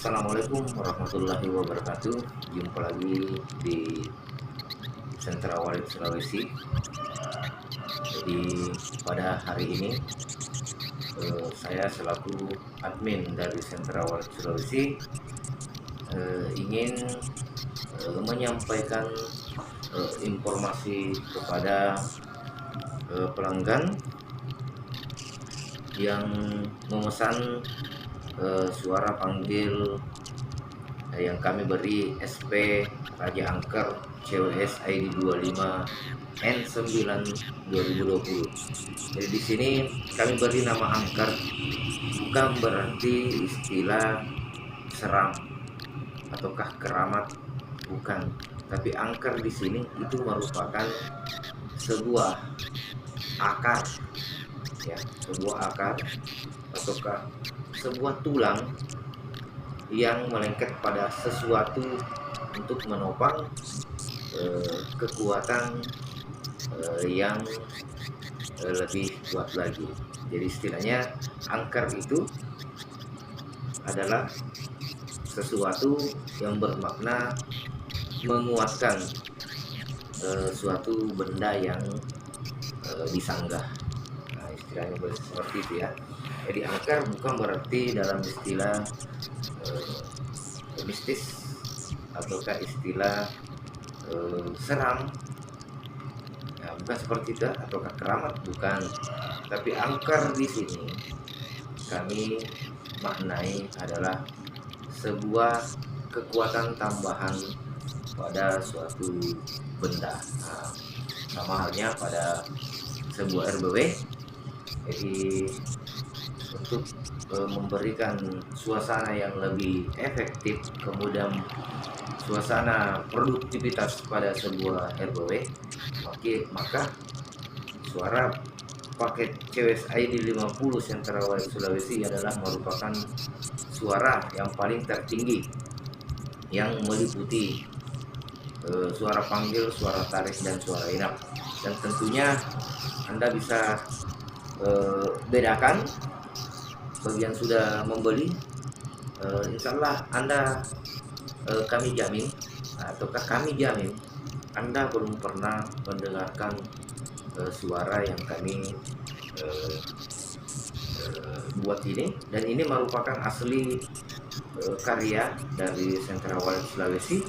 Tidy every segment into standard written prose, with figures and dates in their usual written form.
Assalamualaikum warahmatullahi wabarakatuh. Jumpa lagi di Sentra Walid Sulawesi. Jadi pada hari ini saya selaku admin dari Sentra Walid Sulawesi ingin menyampaikan informasi kepada pelanggan yang memesan suara panggil yang kami beri SP Raja Angker CWS ID 25 N9 2020. Jadi di sini kami beri nama angker, bukan berarti istilah seram ataukah keramat, bukan. Tapi angker di sini itu merupakan sebuah akar, ya, sebuah akar ataukah sebuah tulang yang melengket pada sesuatu untuk menopang kekuatan yang lebih kuat lagi. Jadi istilahnya angker itu adalah sesuatu yang bermakna menguatkan suatu benda yang disanggah. Nah, istilahnya seperti itu ya. Jadi angker bukan berarti dalam istilah mistis ataukah istilah seram, ya, bukan seperti itu, ataukah keramat, bukan. Tapi angker di sini kami maknai adalah sebuah kekuatan tambahan pada suatu benda. Nah, sama halnya pada sebuah RBW. Jadi untuk memberikan suasana yang lebih efektif, kemudian suasana produktivitas pada sebuah RBW, maka suara paket CWS ID 50 Sentra Walid Sulawesi adalah merupakan suara yang paling tertinggi yang meliputi suara panggil, suara tarik, dan suara inap. Dan tentunya Anda bisa bedakan bagi yang sudah membeli. Insya Allah Anda kami jamin, ataukah kami jamin Anda belum pernah mendengarkan suara yang kami buat ini, dan ini merupakan asli karya dari Sentra Walid Sulawesi,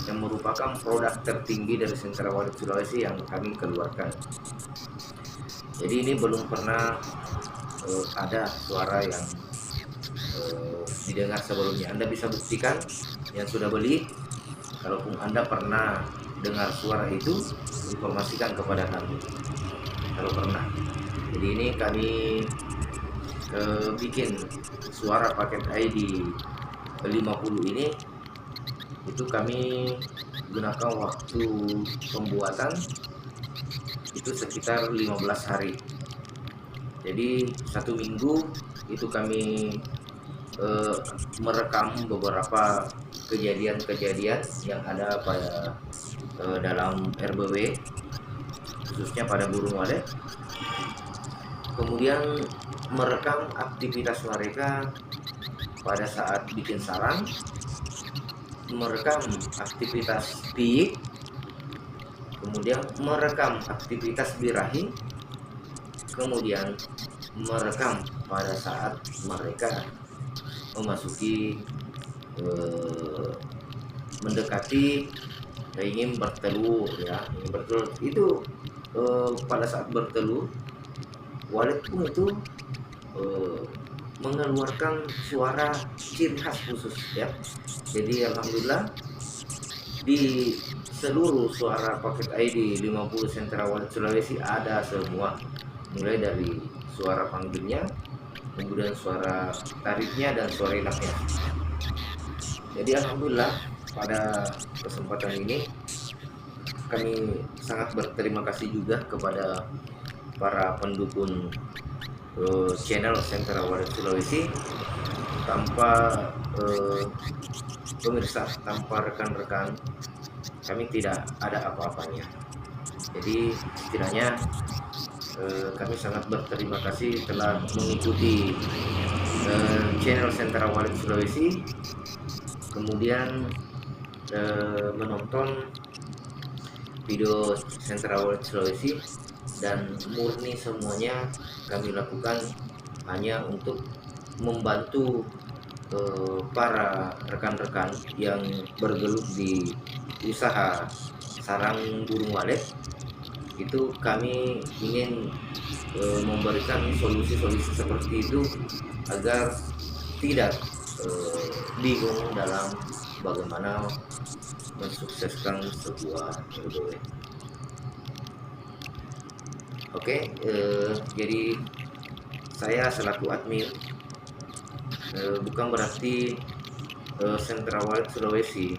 yang merupakan produk tertinggi dari Sentra Walid Sulawesi yang kami keluarkan. Jadi ini belum pernah ada suara yang didengar sebelumnya. Anda bisa buktikan yang sudah beli. Kalaupun Anda pernah dengar suara itu, informasikan kepada kami kalau pernah. Jadi ini kami bikin suara paket ID 50 ini, itu kami gunakan waktu pembuatan itu sekitar 15 hari. Jadi 1 minggu itu kami merekam beberapa kejadian-kejadian yang ada pada dalam RBW, khususnya pada burung walet. Kemudian merekam aktivitas mereka pada saat bikin sarang, merekam aktivitas piik, kemudian merekam aktivitas birahi, kemudian merekam pada saat mereka memasuki mendekati ingin bertelur, ya, ingin bertelur. Itu pada saat bertelur, walet pun itu mengeluarkan suara ciri khas khusus, ya. Jadi alhamdulillah di seluruh suara paket ID 50 Sentra Walid Sulawesi ada semua, mulai dari suara panggilnya, kemudian suara tariknya, dan suara inapnya. Jadi alhamdulillah pada kesempatan ini kami sangat berterima kasih juga kepada para pendukung channel Sentra Walid Sulawesi. Tanpa pemirsa, tanpa rekan-rekan, kami tidak ada apa-apanya. Jadi istilahnya kami sangat berterima kasih telah mengikuti channel Sentra Walid Sulawesi kemudian menonton video Central Wallet Sulawesi, dan murni semuanya kami lakukan hanya untuk membantu para rekan-rekan yang bergelut di usaha sarang burung walet. Itu kami ingin memberikan solusi-solusi seperti itu agar tidak bingung dalam bagaimana mensukseskan sebuah RBW. Oke, jadi saya selaku admin, bukan berarti Central Wallet Sulawesi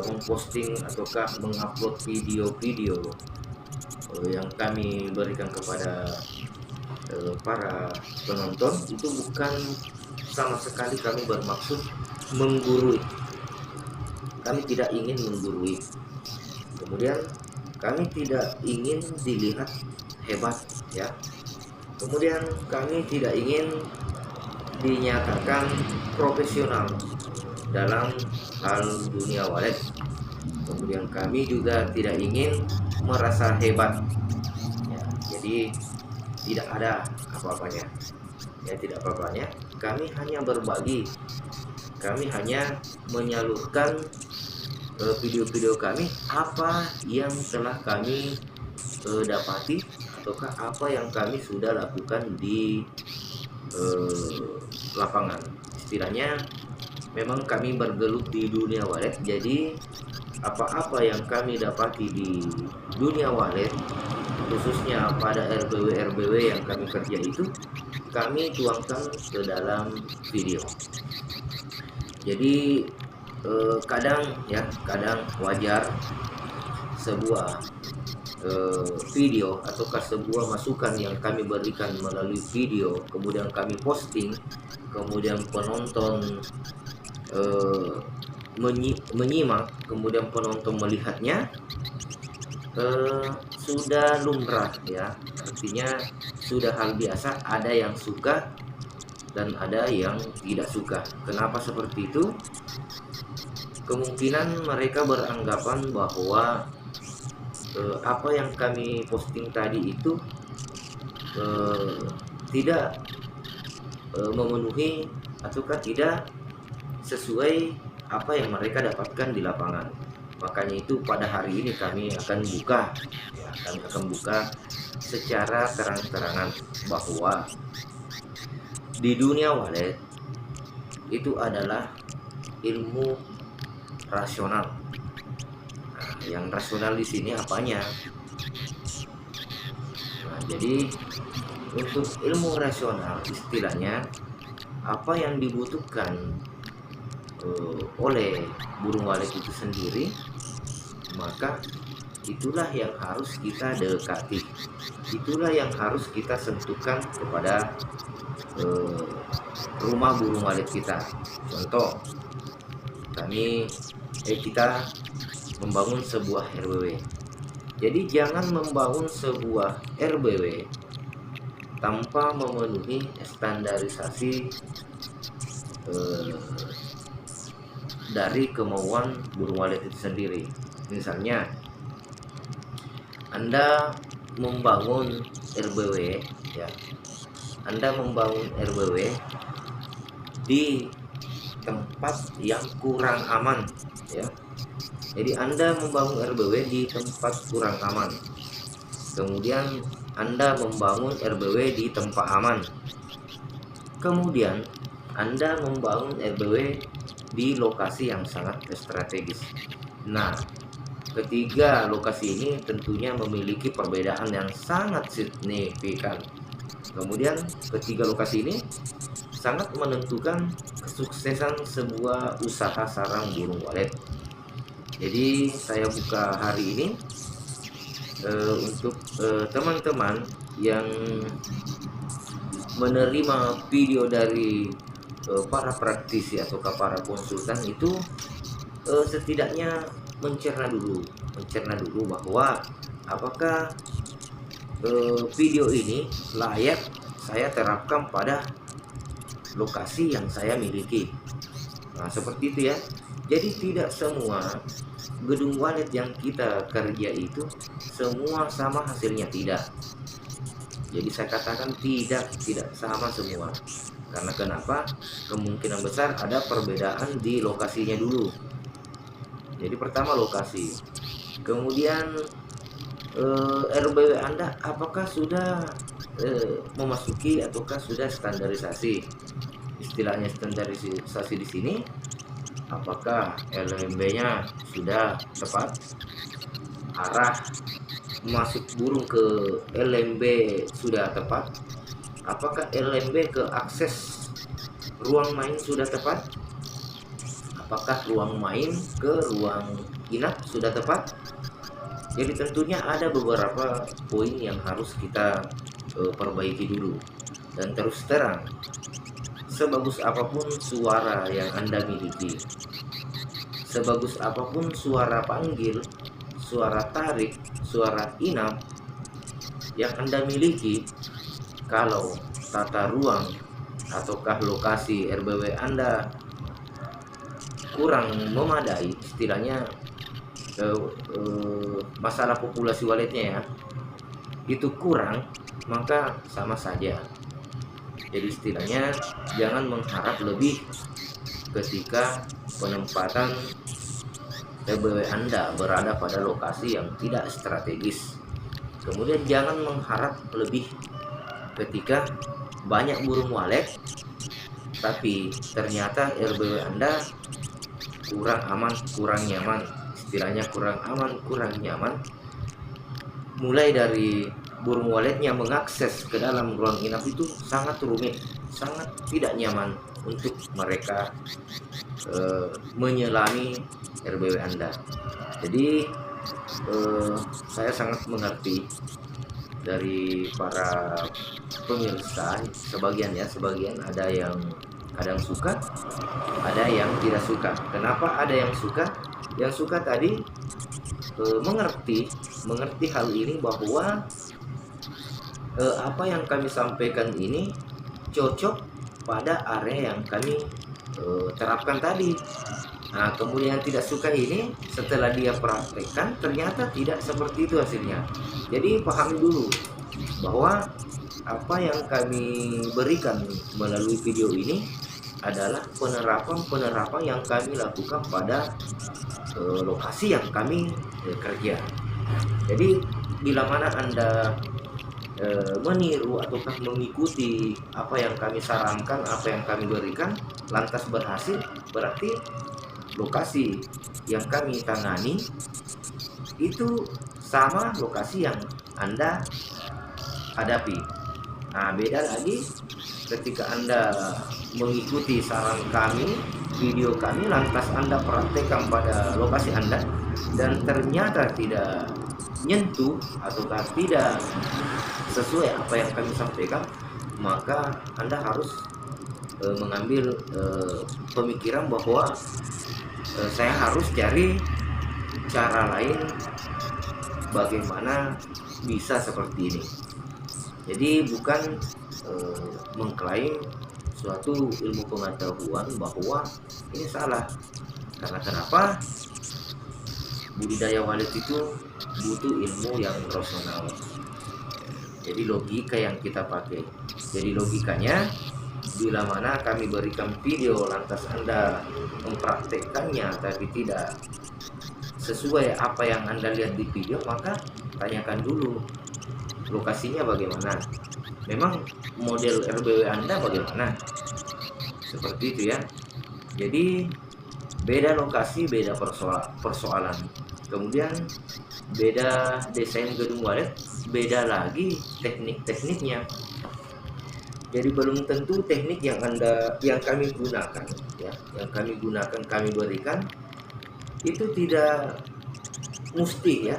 memposting ataukah mengupload video-video yang kami berikan kepada para penonton. Itu bukan sama sekali kami bermaksud menggurui. Kami tidak ingin menggurui. Kemudian kami tidak ingin dilihat hebat, ya. Kemudian kami tidak ingin dinyatakan profesional dalam hal dunia walet. Kemudian kami juga tidak ingin merasa hebat, ya. Jadi tidak ada apa-apanya, ya, tidak apa-apanya. Kami hanya berbagi, kami hanya menyalurkan video-video kami, apa yang telah kami dapati ataukah apa yang kami sudah lakukan di lapangan. Istilahnya memang kami bergelut di dunia walet, jadi apa-apa yang kami dapati di dunia walet, khususnya pada RBW yang kami kerja itu, kami tuangkan ke dalam video. Jadi kadang wajar sebuah video ataukah sebuah masukan yang kami berikan melalui video, kemudian kami posting, kemudian penonton menyimak, kemudian penonton melihatnya, sudah lumrah, ya. Artinya sudah hal biasa, ada yang suka dan ada yang tidak suka. Kenapa seperti itu? Kemungkinan mereka beranggapan bahwa apa yang kami posting tadi itu tidak memenuhi ataukah tidak sesuai apa yang mereka dapatkan di lapangan. Makanya itu pada hari ini kami akan buka, ya, kami akan buka secara terang-terangan bahwa di dunia walet itu adalah ilmu rasional. Nah, yang rasional di sini apanya? Nah, jadi untuk ilmu rasional, istilahnya apa yang dibutuhkan oleh burung walet itu sendiri, maka itulah yang harus kita dekati, itulah yang harus kita sentuhkan kepada rumah burung walet kita. Contoh, kita membangun sebuah RBW. Jadi jangan membangun sebuah RBW tanpa memenuhi standarisasi dari kemauan burung walet itu sendiri. Misalnya Anda membangun RBW, ya, Anda membangun RBW di tempat yang kurang aman, ya. Jadi Anda membangun RBW di tempat kurang aman, kemudian Anda membangun RBW di tempat aman, kemudian Anda membangun RBW di lokasi yang sangat strategis. Nah, ketiga lokasi ini tentunya memiliki perbedaan yang sangat signifikan. Kemudian ketiga lokasi ini sangat menentukan kesuksesan sebuah usaha sarang burung walet. Jadi saya buka hari ini untuk teman-teman yang menerima video dari para praktisi atau para konsultan itu setidaknya mencerna dulu bahwa apakah video ini layak saya terapkan pada lokasi yang saya miliki. Nah, seperti itu ya. Jadi tidak semua gedung walet yang kita kerja itu semua sama hasilnya, tidak. Jadi saya katakan tidak sama semua. Karena kenapa? Kemungkinan besar ada perbedaan di lokasinya dulu. Jadi pertama lokasi. Kemudian RBW Anda apakah sudah memasuki ataukah sudah standarisasi? Istilahnya standarisasi di sini, apakah LMB-nya sudah tepat, arah masuk burung ke LMB sudah tepat, apakah LMB ke akses ruang main sudah tepat, apakah ruang main ke ruang inap sudah tepat. Jadi tentunya ada beberapa poin yang harus kita perbaiki dulu. Dan terus terang, sebagus apapun suara yang Anda miliki, sebagus apapun suara panggil, suara tarik, suara inap yang Anda miliki, kalau tata ruang ataukah lokasi RBW Anda kurang memadai, istilahnya masalah populasi waletnya ya, itu kurang, maka sama saja. Jadi istilahnya jangan mengharap lebih ketika penempatan RBW Anda berada pada lokasi yang tidak strategis. Kemudian jangan mengharap lebih ketika banyak burung walet tapi ternyata RBW Anda kurang aman, kurang nyaman. Istilahnya kurang aman, kurang nyaman. Mulai dari burung waletnya mengakses ke dalam ruang inap itu sangat rumit, sangat tidak nyaman untuk mereka menyelami RBW Anda. Jadi saya sangat mengerti dari para pemirsa, sebagian ada yang kadang suka, ada yang tidak suka. Kenapa ada yang suka? Yang suka tadi mengerti hal ini, bahwa apa yang kami sampaikan ini cocok pada area yang kami terapkan tadi. Nah, kemudian tidak suka ini setelah dia praktekkan ternyata tidak seperti itu hasilnya. Jadi pahami dulu bahwa apa yang kami berikan melalui video ini adalah penerapan yang kami lakukan pada lokasi yang kami kerja. Jadi bila mana Anda meniru ataukah mengikuti apa yang kami sarankan, apa yang kami berikan, lantas berhasil, berarti lokasi yang kami tangani itu sama lokasi yang Anda hadapi. Nah, beda lagi ketika Anda mengikuti saran kami, video kami, lantas Anda praktekkan pada lokasi Anda dan ternyata tidak nyentuh ataukah tidak sesuai apa yang kami sampaikan, maka Anda harus mengambil pemikiran bahwa saya harus cari cara lain bagaimana bisa seperti ini. Jadi bukan mengklaim suatu ilmu pengetahuan bahwa ini salah. Karena kenapa? Budidaya walet itu butuh ilmu yang rasional. Jadi logika yang kita pakai. Jadi logikanya, bila mana kami berikan video lantas Anda mempraktekkannya tapi tidak sesuai apa yang Anda lihat di video, maka tanyakan dulu lokasinya bagaimana, memang model RBW Anda bagaimana, seperti itu ya. Jadi beda lokasi, beda persoalan. Kemudian beda desain gedung walet, beda lagi teknik-tekniknya. Jadi belum tentu teknik yang kami gunakan ya, kami berikan itu tidak mesti ya,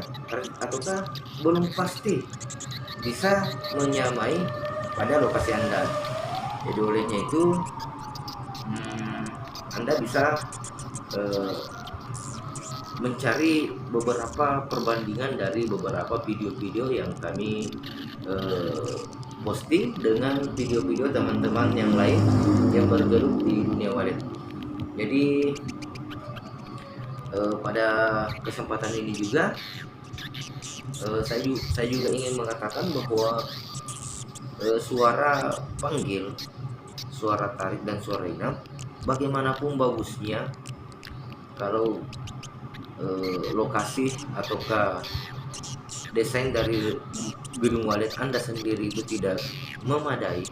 ataukah belum pasti bisa menyamai pada lokasi Anda. Jadi olehnya itu Anda bisa mencari beberapa perbandingan dari beberapa video-video yang kami posting dengan video-video teman-teman yang lain yang bergelut di dunia walet. Jadi pada kesempatan ini juga saya juga ingin mengatakan bahwa suara panggil, suara tarik dan suara inap bagaimanapun bagusnya, kalau lokasi ataukah desain dari gedung wallet Anda sendiri itu tidak memadai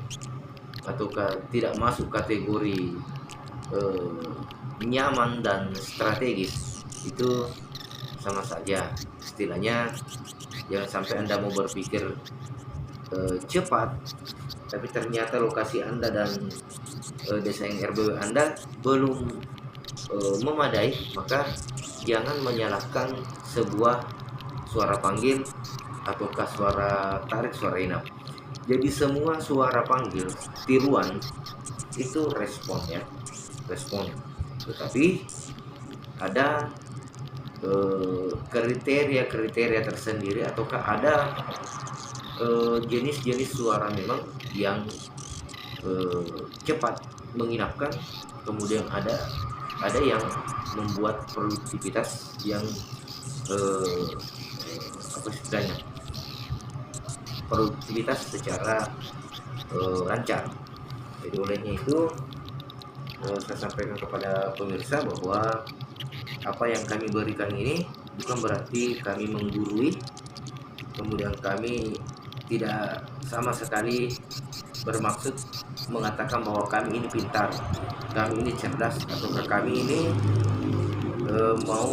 ataukah tidak masuk kategori nyaman dan strategis, itu sama saja. Istilahnya jangan sampai Anda mau berpikir cepat tapi ternyata lokasi Anda dan desain RBW Anda belum memadai, maka jangan menyalahkan sebuah suara panggil ataukah suara tarik, suara inap. Jadi semua suara panggil tiruan itu respon ya, respon. Tetapi ada kriteria tersendiri ataukah ada jenis-jenis suara memang yang cepat menginapkan, kemudian ada yang membuat produktivitas yang apa istilahnya, produktivitas secara lancar. Jadi olehnya itu saya sampaikan kepada pemirsa bahwa apa yang kami berikan ini bukan berarti kami menggurui, kemudian kami tidak sama sekali bermaksud mengatakan bahwa kami ini pintar, kami ini cerdas, atau kami ini mau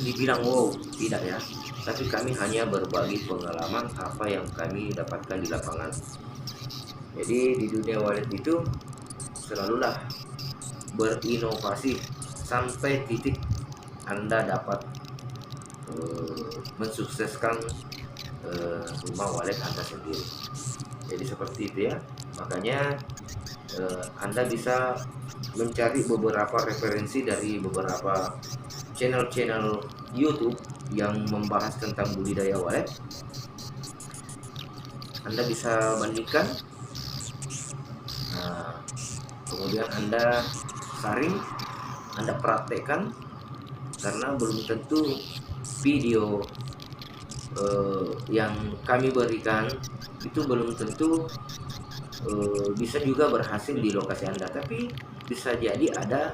dibilang wow, tidak ya. Tapi kami hanya berbagi pengalaman apa yang kami dapatkan di lapangan. Jadi di dunia wallet itu selalulah berinovasi sampai titik Anda dapat mensukseskan rumah wallet Anda sendiri. Jadi seperti itu ya. Makanya Anda bisa mencari beberapa referensi dari beberapa channel-channel YouTube yang membahas tentang budidaya wallet. Anda bisa bandingkan, kemudian Anda saring, Anda praktekkan, karena belum tentu video yang kami berikan itu belum tentu bisa juga berhasil di lokasi Anda, tapi bisa jadi ada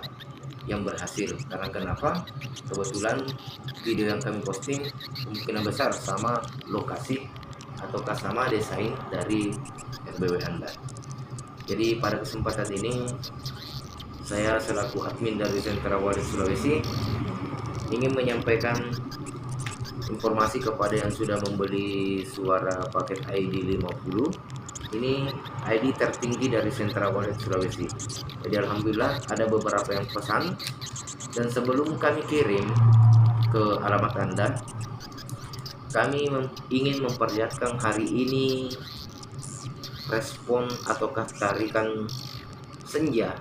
yang berhasil. Karena kenapa? Kebetulan video yang kami posting kemungkinan besar sama lokasi ataukah sama desain dari RBW Anda. Jadi pada kesempatan ini saya selaku admin dari Sentra Wallet Sulawesi ingin menyampaikan informasi kepada yang sudah membeli suara paket ID 50. Ini ID tertinggi dari Sentra Wallet Sulawesi. Jadi alhamdulillah ada beberapa yang pesan, dan sebelum kami kirim ke alamat Anda, kami ingin memperlihatkan hari ini respon ataukah tarikan senja,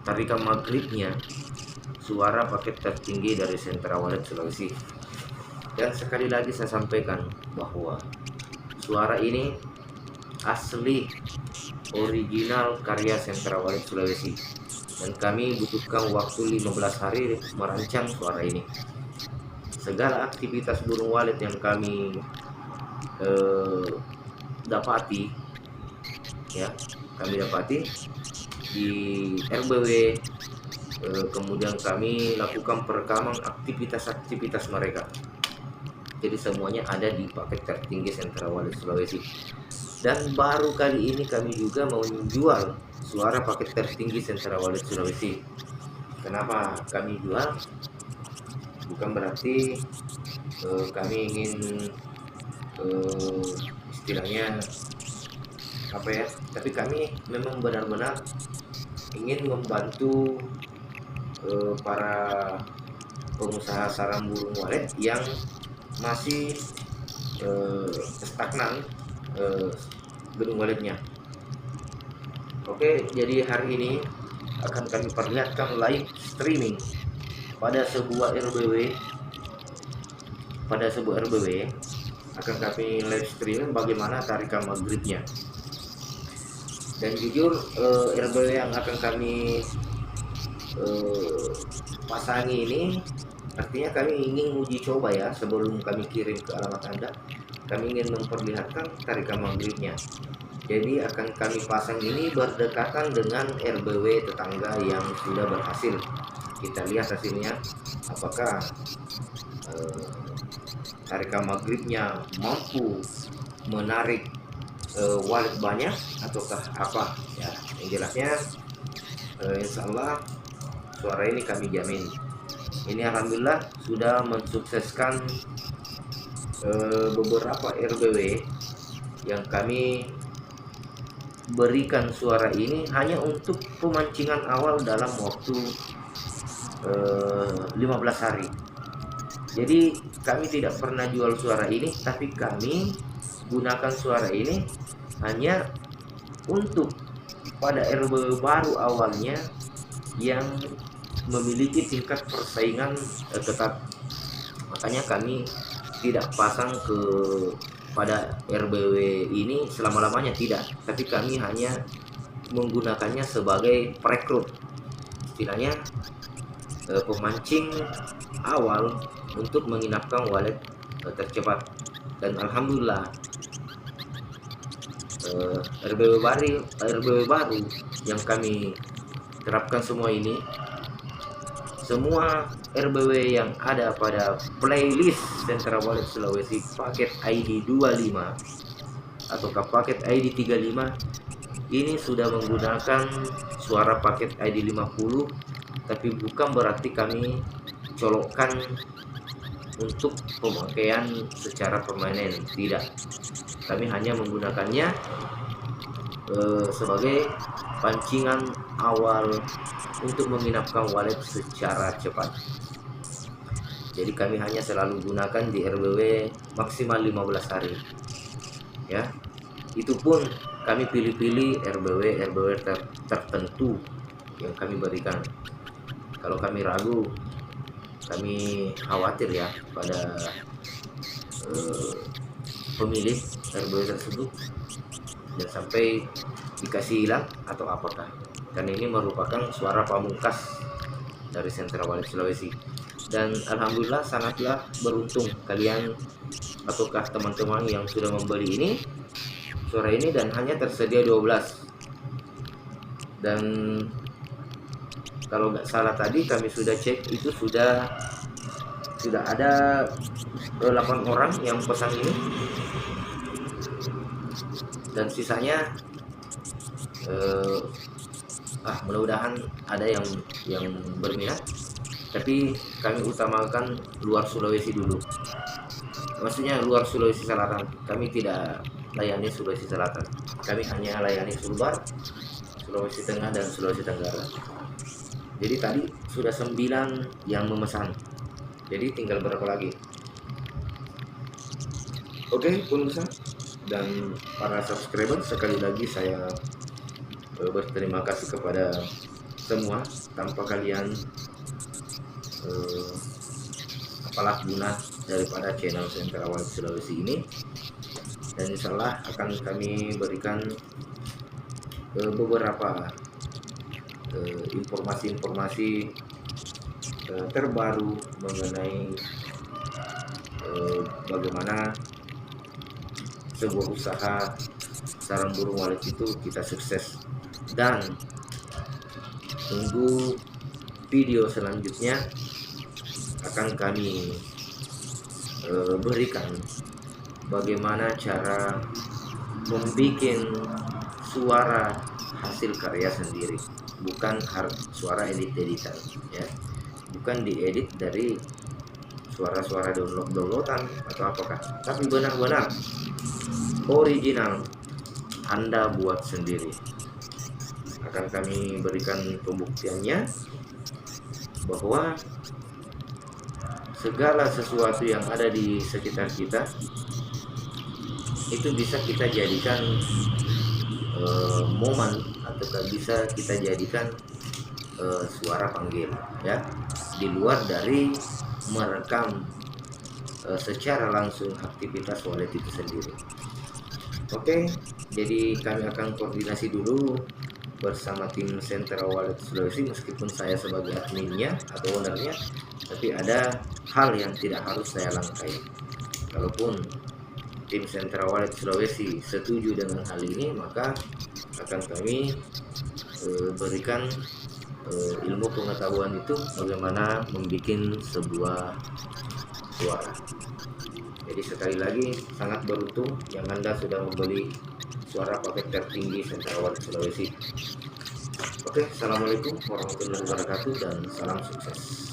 tarikan maghribnya suara paket tertinggi dari Sentra Wallet Sulawesi. Dan sekali lagi saya sampaikan bahwa suara ini asli original karya Sentra Wallet Sulawesi, dan kami butuhkan waktu 15 hari merancang suara ini. Segala aktivitas burung walet yang kami dapati ya, kami dapati di RBW, kemudian kami lakukan perekaman aktivitas mereka. Jadi semuanya ada di paket tertinggi Sentra Wallet Sulawesi. Dan baru kali ini kami juga mau menjual suara paket tertinggi Sentra Wallet Sulawesi. Kenapa kami jual? Bukan berarti kami ingin istilahnya apa ya, tapi kami memang benar-benar ingin membantu para pengusaha sarang burung walet yang masih stagnan gedung waletnya. Oke, jadi hari ini akan kami perlihatkan live streaming pada sebuah RBW. Pada sebuah RBW akan kami live streaming bagaimana tarikan maghribnya. Dan jujur RBW yang akan kami eh, pasangi ini, artinya kami ingin uji coba ya, sebelum kami kirim ke alamat Anda, kami ingin memperlihatkan tarikan maghribnya. Jadi akan kami pasang ini berdekatan dengan RBW tetangga yang sudah berhasil. Kita lihat hasilnya, apakah tarikan maghribnya mampu menarik wallet banyak ataukah apa ya. Yang jelasnya insya Allah suara ini kami jamin. Ini alhamdulillah sudah mensukseskan beberapa RBW yang kami berikan suara ini hanya untuk pemancingan awal dalam waktu 15 hari. Jadi kami tidak pernah jual suara ini, tapi kami gunakan suara ini hanya untuk pada RBW baru awalnya yang memiliki tingkat persaingan ketat. Makanya kami tidak pasang pada RBW ini selama-lamanya, tidak, tapi kami hanya menggunakannya sebagai perekrut, istilahnya pemancing awal untuk menginapkan wallet tercepat. Dan alhamdulillah RBW baru yang kami terapkan semua ini, semua RBW yang ada pada playlist Sentra Wallet Sulawesi paket ID 25 atau paket ID 35 ini sudah menggunakan suara paket ID 50, tapi bukan berarti kami colokkan untuk pemakaian secara permanen, tidak. Kami hanya menggunakannya sebagai pancingan awal untuk menginapkan wallet secara cepat. Jadi kami hanya selalu gunakan di RBW maksimal 15 hari ya. Itu pun kami pilih-pilih RBW tertentu yang kami berikan. Kalau kami ragu, kami khawatir ya pada pemilih RBW tersebut dan sampai dikasih hilang atau apakah. Dan ini merupakan suara pamungkas dari Sentra Wallet Sulawesi. Dan alhamdulillah sangatlah beruntung kalian ataukah teman-teman yang sudah membeli ini suara ini, dan hanya tersedia 12. Dan kalau nggak salah tadi kami sudah cek, itu sudah ada 8 orang yang pesan ini, dan sisanya mudah-mudahan ada yang berminat, tapi kami utamakan luar Sulawesi dulu. Maksudnya luar Sulawesi Selatan, kami tidak layani Sulawesi Selatan, kami hanya layani Sulbar, Sulawesi Tengah dan Sulawesi Tenggara. Jadi tadi sudah 9 yang memesan, jadi tinggal berapa lagi? Oke pemirsa dan para subscriber, sekali lagi saya berterima kasih kepada semua. Tanpa kalian apalah guna daripada channel Sentra Wallet Sulawesi ini. Dan insyaallah akan kami berikan beberapa informasi-informasi terbaru mengenai bagaimana sebuah usaha sarang burung wallet itu kita sukses. Dan tunggu video selanjutnya, akan kami berikan bagaimana cara membuat suara hasil karya sendiri, bukan suara editan ya, bukan diedit dari suara-suara downloadan atau apakah, tapi benar-benar original Anda buat sendiri. Akan kami berikan pembuktiannya bahwa segala sesuatu yang ada di sekitar kita itu bisa kita jadikan momen, atau bisa kita jadikan suara panggil ya, di luar dari merekam secara langsung aktivitas wallet itu sendiri. Oke, jadi kami akan koordinasi dulu bersama tim Central Wallet Sulawesi, meskipun saya sebagai adminnya atau ownernya, tapi ada hal yang tidak harus saya langkai. Kalaupun tim Central Wallet Sulawesi setuju dengan hal ini, maka akan kami berikan ilmu pengetahuan itu bagaimana membuat sebuah suara. Jadi sekali lagi sangat beruntung yang Anda sudah membeli suara paket tertinggi Central Wallet Sulawesi. Oke, assalamualaikum warahmatullahi wabarakatuh dan salam sukses.